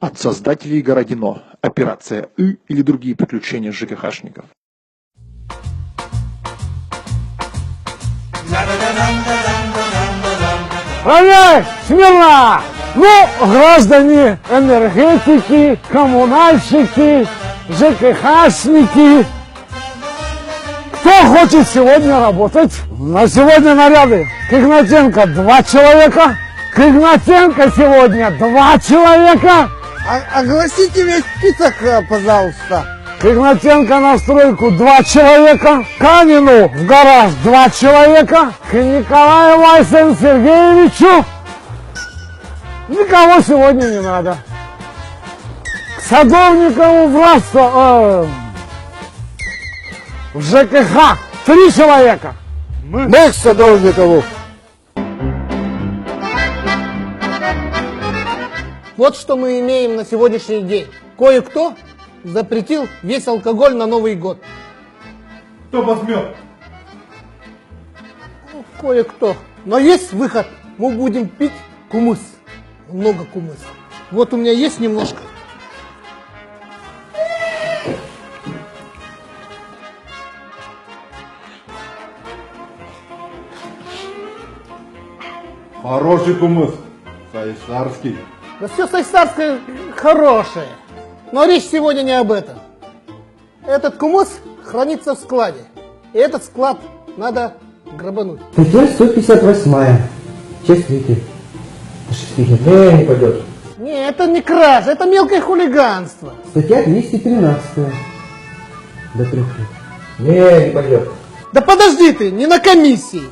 От создателей Городино. Операция «Ы» или другие приключения ЖКХшников. Равняй! Смирно! Ну, граждане, энергетики, коммунальщики, ЖКХшники, кто хочет сегодня работать? На сегодня наряды. К Игнатенко 2 человека. К Игнатенко сегодня 2 человека. Огласите весь список, пожалуйста. К Игнатенко на стройку 2 человека. К Канину в гараж 2 человека. К Николаю Василию Сергеевичу никого сегодня не надо. К Садовникову в ЖКХ 3 человека. Мы к Садовникову. Вот что мы имеем на сегодняшний день. Кое-кто запретил весь алкоголь на Новый год. Кто возьмет? Кое-кто. Но есть выход. Мы будем пить кумыс. Много кумыса. Вот у меня есть немножко. Хороший кумыс. Сайсарский. Да все сайсарское хорошее. Но речь сегодня не об этом. Этот кумыс хранится в складе. И этот склад надо грабануть. Статья 158. Часть 3. Это не пойдет. Не, это не кража, это мелкое хулиганство. Статья 213. До 3 лет. Не пойдет. Да подожди ты, не на комиссии.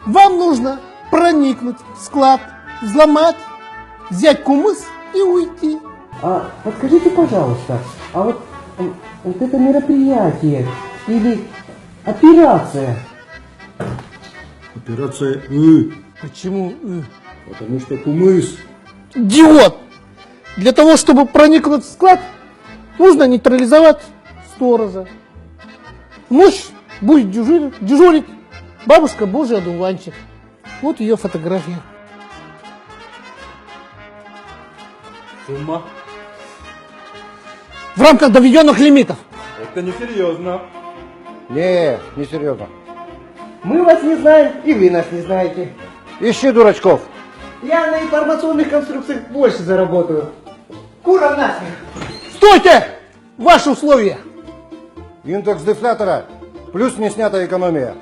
Вам нужно проникнуть в склад, взломать, взять кумыс и уйти. А подскажите, пожалуйста, вот это мероприятие или операция? Операция «Ы». Почему? Потому что кумыс. Идиот! Для того, чтобы проникнуть в склад, нужно нейтрализовать сторожа. Ночь будет дежурить бабушка Божий одуванчик. Вот ее фотография. Сумма? В рамках доведенных лимитов. Это несерьезно. Не серьезно. Мы вас не знаем, и вы нас не знаете. Ищи дурачков. Я на информационных конструкциях больше заработаю. Кура насмех. Стойте! Ваши условия. Индекс дефлятора плюс не снятая экономия.